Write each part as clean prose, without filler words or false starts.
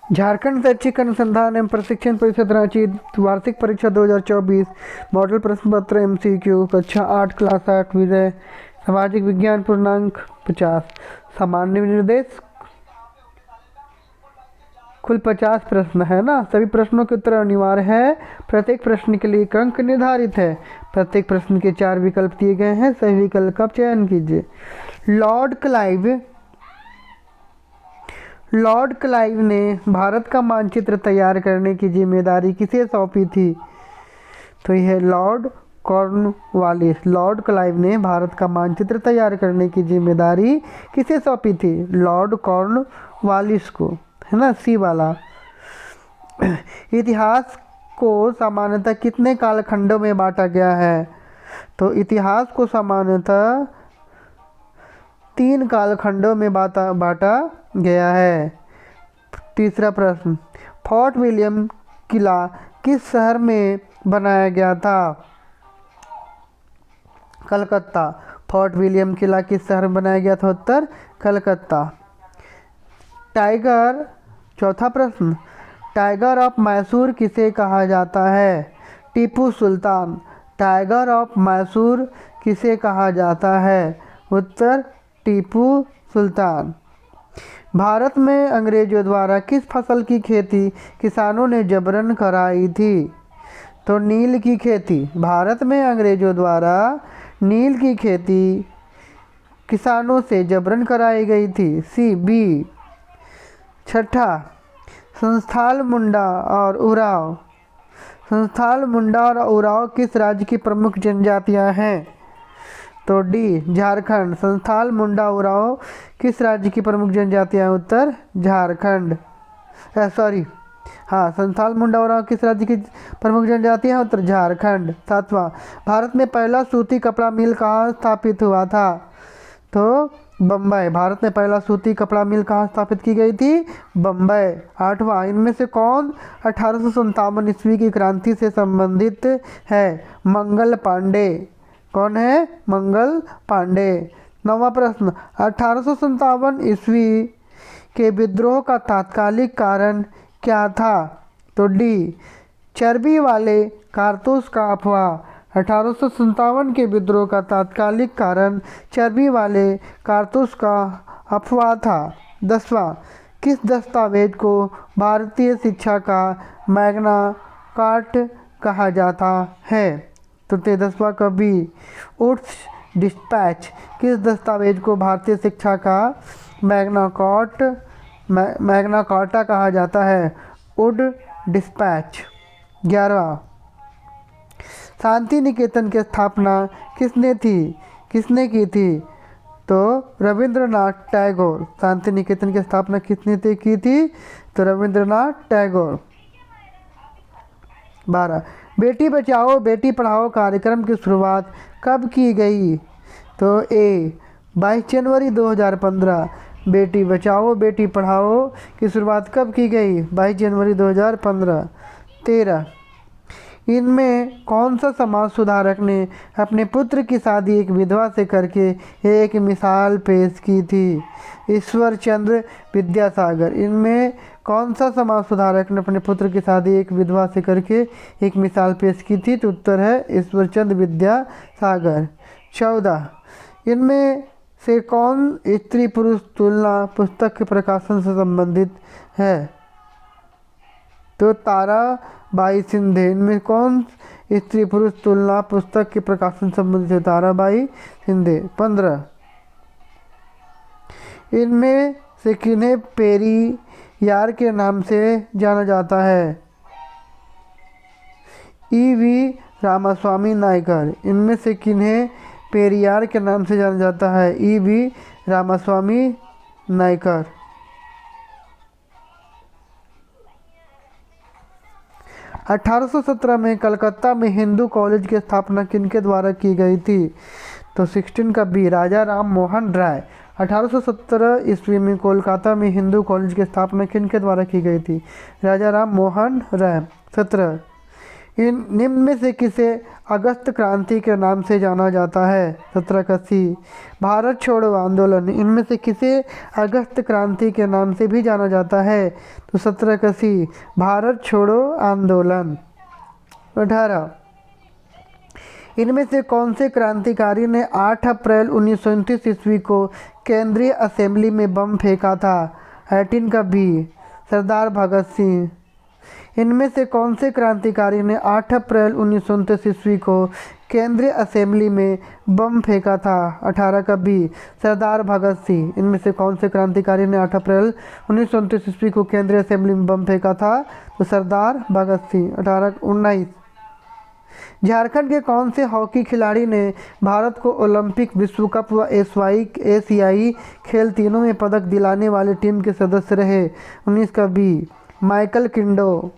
झारखंड शैक्षिक अनुसंधान एवं प्रशिक्षण परिषद रांची वार्षिक परीक्षा 2024 मॉडल प्रश्न पत्र एमसीक्यू कक्षा 8 क्लास 8 विषय सामाजिक विज्ञान पूर्णांक 50 सामान्य निर्देश कुल 50 प्रश्न है ना। सभी प्रश्नों के उत्तर अनिवार्य है। प्रत्येक प्रश्न के लिए एक अंक निर्धारित है। प्रत्येक प्रश्न के 4 विकल्प दिए गए हैं। सही विकल्प का चयन कीजिए। लॉर्ड क्लाइव ने भारत का मानचित्र तैयार करने की जिम्मेदारी किसे सौंपी थी? तो यह लॉर्ड कॉर्नवालिस। लॉर्ड क्लाइव ने भारत का मानचित्र तैयार करने की जिम्मेदारी किसे सौंपी थी? लॉर्ड कॉर्नवालिस को, है ना, सी वाला। इतिहास को सामान्यतः कितने कालखंडों में बांटा गया है? तो इतिहास को सामान्यतः 3 कालखंडों में बांटा गया है। तीसरा प्रश्न, फोर्ट विलियम किला किस शहर में बनाया गया था? कलकत्ता। फोर्ट विलियम किला किस शहर में बनाया गया था? उत्तर कलकत्ता। टाइगर, चौथा प्रश्न, टाइगर ऑफ मैसूर किसे कहा जाता है? टीपू सुल्तान। टाइगर ऑफ मैसूर किसे कहा जाता है? उत्तर टीपू सुल्तान। भारत में अंग्रेजों द्वारा किस फसल की खेती किसानों ने जबरन कराई थी? तो नील की खेती। भारत में अंग्रेजों द्वारा नील की खेती किसानों से जबरन कराई गई थी। C B. छठा, संथाल, मुंडा और उरांव। संथाल, मुंडा और उरांव किस राज्य की प्रमुख जनजातियां हैं? तो डी, झारखंड। संथाल, मुंडा, उरांव किस राज्य की प्रमुख जनजातियां? उत्तर झारखंड। संथाल, मुंडा, उरांव किस राज्य की प्रमुख जनजातियां हैं? उत्तर झारखंड। सातवां, भारत में पहला सूती कपड़ा मिल कहाँ स्थापित हुआ था? तो बम्बई। भारत में पहला सूती कपड़ा मिल कहाँ स्थापित की गई थी? बम्बई। आठवां, इनमें से कौन 1857 ईस्वी की क्रांति से संबंधित है? मंगल पांडे। कौन है? मंगल पांडे। नौवां प्रश्न, 1857 ईस्वी के विद्रोह का तात्कालिक कारण क्या था? तो डी, चर्बी वाले कारतूस का अफवाह। 1857 के विद्रोह का तात्कालिक कारण चर्बी वाले कारतूस का अफवाह था। 10वां, किस दस्तावेज को भारतीय शिक्षा का मैग्ना कार्टा कहा जाता है? तो 10वां का बी, वुड्स डिस्पैच। किस दस्तावेज को भारतीय शिक्षा का मैग्ना कार्टा कहा जाता है? Wood dispatch. 11वां, शांति निकेतन की स्थापना किसने की थी? तो रविंद्रनाथ टैगोर। शांति निकेतन की स्थापना किसने की थी? तो रविंद्रनाथ टैगोर। 12, बेटी बचाओ बेटी पढ़ाओ कार्यक्रम की शुरुआत कब की गई? तो ए, 22 जनवरी 2015। बेटी बचाओ बेटी पढ़ाओ की शुरुआत कब की गई? 22 जनवरी 2015। 13, इनमें कौन सा समाज सुधारक ने अपने पुत्र की शादी एक विधवा से करके एक मिसाल पेश की थी? ईश्वर चंद्र विद्यासागर। इनमें कौन सा समाज सुधारक ने अपने पुत्र की शादी एक विधवा से करके एक मिसाल पेश की थी? तो उत्तर है ईश्वर चंद्र विद्यासागर। 14, इनमें से कौन स्त्री पुरुष तुलना पुस्तक के प्रकाशन से संबंधित है? तो ताराबाई शिंदे। इनमें कौन स्त्री पुरुष तुलना पुस्तक के प्रकाशन से संबंधित है? ताराबाई शिंदे। 15, इनमें से किन्हें पेरियार के नाम से जाना जाता है? ई.वी. रामास्वामी नायकर। इनमें से किन्हें पेरियार के नाम से जाना जाता है? ई.वी. रामास्वामी नायकर। 1817 में कलकत्ता में हिंदू कॉलेज की स्थापना किनके द्वारा की गई थी? तो 16 का बी, राजा राम मोहन राय। 1817 ईस्वी में कोलकाता में हिंदू कॉलेज की स्थापना किनके द्वारा की गई थी? राजा राम मोहन राय। 17, इन निम्न में से किसे अगस्त क्रांति के नाम से जाना जाता है? 17 का सी। भारत छोड़ो आंदोलन इनमें से किसे अगस्त क्रांति के नाम से भी जाना जाता है? तो 17 का सी, भारत छोड़ो आंदोलन। 18 इनमें से कौन से क्रांतिकारी ने 8 अप्रैल 1929 ईस्वी को केंद्रीय असेंबली में बम फेंका था? 18 का बी, सरदार भगत सिंह। इनमें से कौन से क्रांतिकारी ने 8 अप्रैल 1929 ईस्वी को केंद्रीय असेंबली में बम फेंका था? 18 का बी, सरदार भगत सिंह। इनमें से कौन से क्रांतिकारी ने 8 अप्रैल 1929 ईस्वी को केंद्रीय असेंबली में बम फेंका था? तो सरदार भगत सिंह। 19 झारखंड के कौन से हॉकी खिलाड़ी ने भारत को ओलंपिक, विश्व कप व एशियाई खेल तीनों में पदक दिलाने वाली टीम के सदस्य रहे? 19 का बी, माइकल किंडो।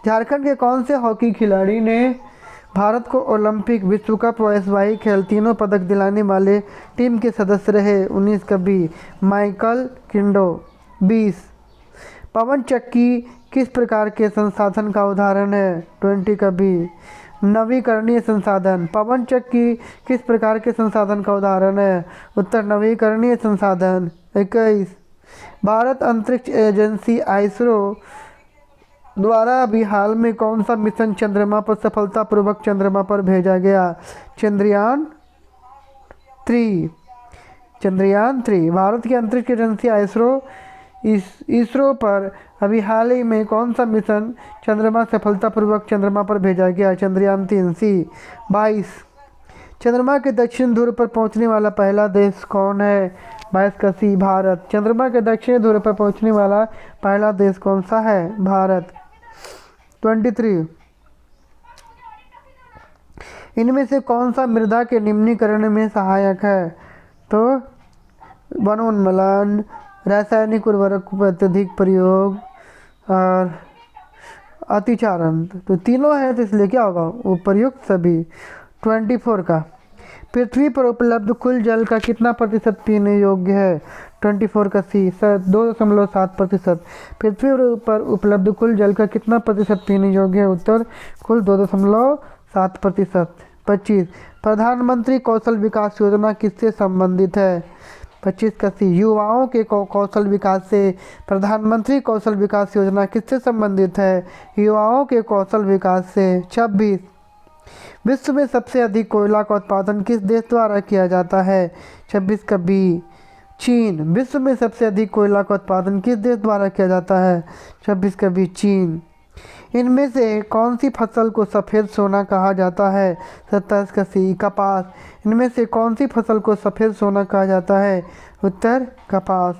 झारखंड के कौन से हॉकी खिलाड़ी ने भारत को ओलंपिक, विश्व कप व एशियाई खेल तीनों पदक दिलाने वाले टीम के सदस्य रहे? 19 का बी, माइकल किंडो। 20 पवन चक्की किस प्रकार के संसाधन का उदाहरण है? 20 का बी, नवीकरणीय संसाधन। पवन चक्की किस प्रकार के संसाधन का उदाहरण है? उत्तर नवीकरणीय संसाधन। 21 भारत अंतरिक्ष एजेंसी आईएसआरओ द्वारा अभी हाल में कौन सा मिशन चंद्रमा पर सफलतापूर्वक चंद्रमा पर भेजा गया? चंद्रयान 3। चंद्रयान 3। भारत की अंतरिक्ष एजेंसी इसरो पर अभी हाल ही में कौन सा मिशन चंद्रमा सफलतापूर्वक चंद्रमा पर भेजा गया? चंद्रयान 3 सी। 22 चंद्रमा के दक्षिण ध्रुव पर पहुंचने वाला पहला देश कौन है? 22 का सी, भारत। चंद्रमा के दक्षिण ध्रुव पर पहुंचने वाला पहला देश कौन सा है? भारत। 23 इनमें से कौन सा मृदा के निम्नीकरण में सहायक है? तो वनोन्मूलन, रासायनिक उर्वरक का अत्यधिक प्रयोग और अतिचारण। तो तीनों है, तो इसलिए क्या होगा? उपयुक्त सभी। 24 का पृथ्वी पर उपलब्ध कुल जल का कितना प्रतिशत पीने योग्य है? 24 का सी, 2.7%। पृथ्वी पर उपलब्ध कुल जल का कितना प्रतिशत पीने योग्य है? उत्तर कुल 2.7%। 25 प्रधानमंत्री कौशल विकास योजना किससे संबंधित है? 25 का सी, युवाओं के कौशल विकास से। प्रधानमंत्री कौशल विकास योजना किससे संबंधित है? युवाओं के कौशल विकास से। 26 विश्व में सबसे अधिक कोयला का उत्पादन किस देश द्वारा किया जाता है? 26 का बी, चीन। विश्व में सबसे अधिक कोयला का उत्पादन किस देश द्वारा किया जाता है? 26 का बी, चीन। इनमें से कौन सी फसल को सफ़ेद सोना कहा जाता है? 27 का सी, कपास। इनमें से कौन सी फसल को सफ़ेद सोना कहा जाता है? उत्तर कपास।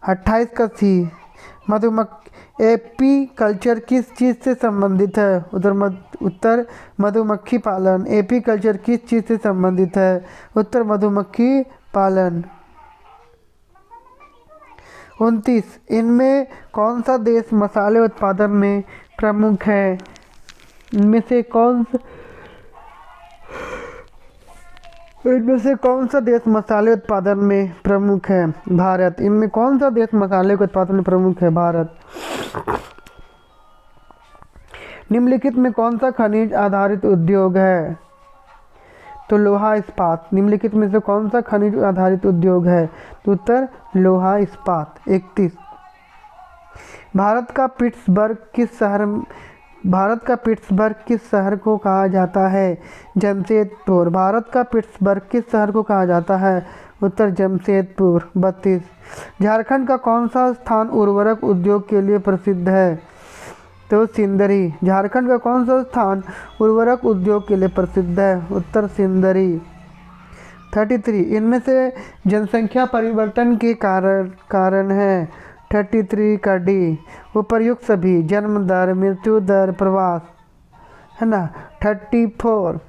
28 का सी, मधुमक्खी। एपी कल्चर किस चीज़ से संबंधित है? उत्तर मधुमक्खी पालन। एपी कल्चर किस चीज़ से संबंधित है? उत्तर मधुमक्खी पालन। 29 इनमें कौन सा देश मसाले उत्पादन में प्रमुख है? इनमें से कौन सा देश मसाले उत्पादन में प्रमुख है? भारत। इनमें कौन सा देश मसाले के उत्पादन में प्रमुख है? भारत। निम्नलिखित में कौन सा खनिज आधारित उद्योग है? तो लोहा इस्पात। निम्नलिखित में से कौन सा खनिज आधारित उद्योग है? तो उत्तर लोहा इस्पात। 31 भारत का पिट्सबर्ग किस शहर को कहा जाता है? जमशेदपुर। भारत का पिट्सबर्ग किस शहर को कहा जाता है? उत्तर जमशेदपुर। 32 झारखंड का कौन सा स्थान उर्वरक उद्योग के लिए प्रसिद्ध है? तो सिंदरी। झारखंड का कौन सा स्थान उर्वरक उद्योग के लिए प्रसिद्ध है? उत्तर सिंदरी। 33 इनमें से जनसंख्या परिवर्तन के कारण है? 33 का डी, उपर्युक्त सभी। जन्म दर, मृत्यु दर, प्रवास, है ना। 34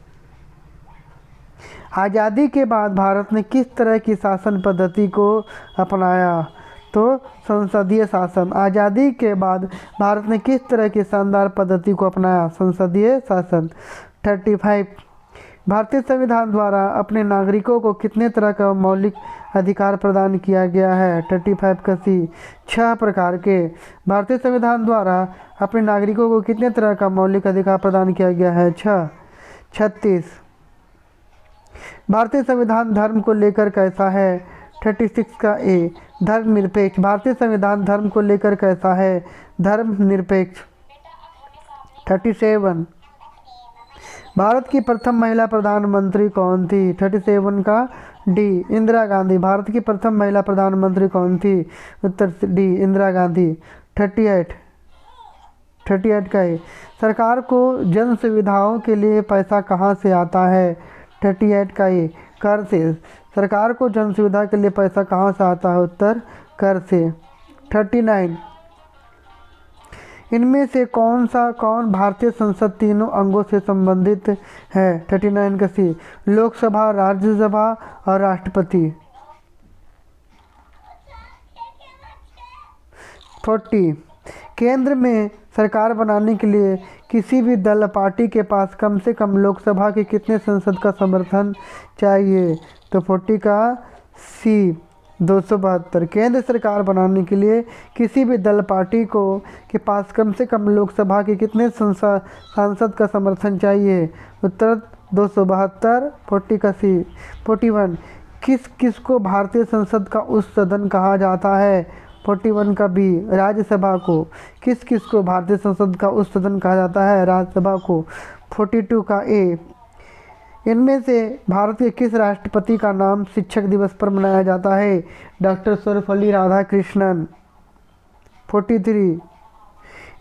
आज़ादी के बाद भारत ने किस तरह की शासन पद्धति को अपनाया? तो संसदीय शासन। आज़ादी के बाद भारत ने किस तरह की शानदार पद्धति को अपनाया? संसदीय शासन। 35 भारतीय संविधान द्वारा अपने नागरिकों को कितने तरह का मौलिक अधिकार प्रदान किया गया है? 35 का सी। 6 प्रकार के। भारतीय संविधान द्वारा अपने नागरिकों को कितने तरह का मौलिक अधिकार प्रदान किया गया है? 6। 36। भारतीय संविधान धर्म को लेकर कैसा है? 36 का ए। धर्मनिरपेक्ष। भारतीय संविधान धर्म को लेकर कैसा है? धर्मनिरपेक्ष। 37। भारत की प्रथम महिला प्रधानमंत्री कौन थी? 37 का डी। इंदिरा गांधी। भारत की प्रथम महिला प्रधानमंत्री कौन थी? उत्तर डी, इंदिरा गांधी। 38 का ए। सरकार को जन सुविधाओं के लिए पैसा कहाँ से आता है? 38 का ए, कर से। सरकार को जन सुविधा के लिए पैसा कहाँ से आता है? उत्तर कर से। 39। इनमें से कौन भारतीय संसद तीनों अंगों से संबंधित है? 39 का सी। लोकसभा, राज्यसभा और राष्ट्रपति। 40। केंद्र में सरकार बनाने के लिए किसी भी दल पार्टी के पास कम से कम लोकसभा के कितने सांसद का समर्थन चाहिए? तो 40 का सी, 272। केंद्र सरकार बनाने के लिए किसी भी दल पार्टी के पास कम से कम लोकसभा के कितने सांसद का समर्थन चाहिए? उत्तर 272। 40 का सी। 41। किस को भारतीय संसद का उच्च सदन कहा जाता है? 41 का बी, राज्यसभा को। किस को भारतीय संसद का उच्च सदन कहा जाता है? राज्यसभा को। 42 का ए। इनमें से भारत के किस राष्ट्रपति का नाम शिक्षक दिवस पर मनाया जाता है? डॉक्टर सर्वपल्ली राधाकृष्णन। 43।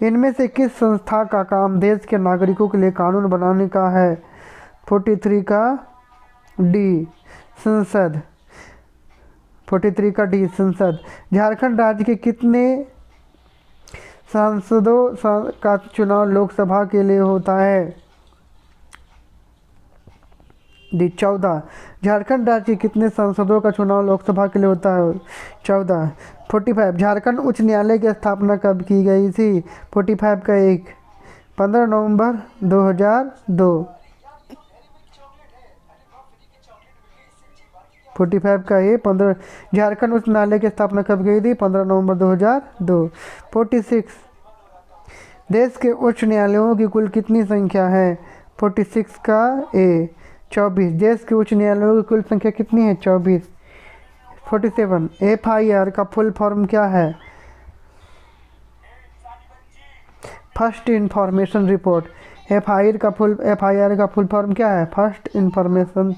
इनमें से किस संस्था का काम देश के नागरिकों के लिए कानून बनाने का है? 43 का डी, संसद। 43 का डी, संसद। झारखंड राज्य के कितने सांसदों का चुनाव लोकसभा के लिए होता है? डी, 14। झारखंड राज्य के कितने सांसदों का चुनाव लोकसभा के लिए होता है? 14। 45। झारखंड उच्च न्यायालय की स्थापना कब की गई थी? 45 का एक, 15 नवंबर 2002। 45 का ए, 15। झारखंड उच्च न्यायालय की स्थापना कब की थी? 15 नवंबर 2002। 46। देश के उच्च न्यायालयों की कुल कितनी संख्या है? 46 का ए, 24। देश के उच्च न्यायालयों की कुल संख्या कितनी है? 24। 47। FIR का फुल फॉर्म क्या है? First information report. FIR का फुल फॉर्म क्या है? First information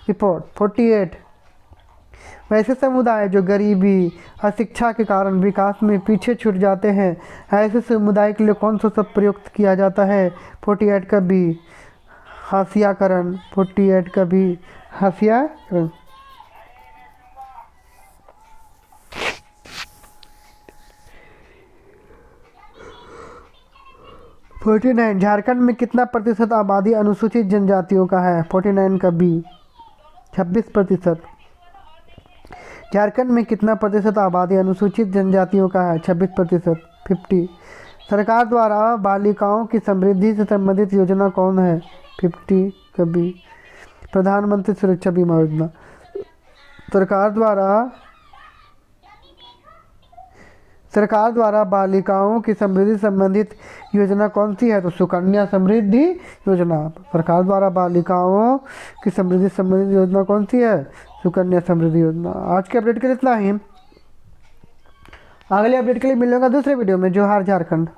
report. 48। वैसे समुदाय जो गरीबी, अशिक्षा के कारण विकास में पीछे छूट जाते हैं, ऐसे समुदाय के लिए कौन सा शब्द प्रयुक्त किया जाता है? 48 का बी, हाशियाकरण। 48 का बी, हाशियाकरण। 49। झारखंड में कितना प्रतिशत आबादी अनुसूचित जनजातियों का है? 49 का बी, 26%। झारखंड में कितना प्रतिशत आबादी अनुसूचित जनजातियों का है? 26%। 50। सरकार द्वारा बालिकाओं की समृद्धि से संबंधित योजना कौन है? 50 का बी, प्रधानमंत्री सुरक्षा बीमा योजना। सरकार द्वारा बालिकाओं की समृद्धि संबंधित योजना कौन सी है? तो सुकन्या समृद्धि योजना। सरकार द्वारा बालिकाओं की समृद्धि संबंधित योजना कौन सी है? सुकन्या समृद्धि योजना। आज के अपडेट के लिए इतना ही। अगले अपडेट के लिए मिलेगा दूसरे वीडियो में। जोहार झारखंड।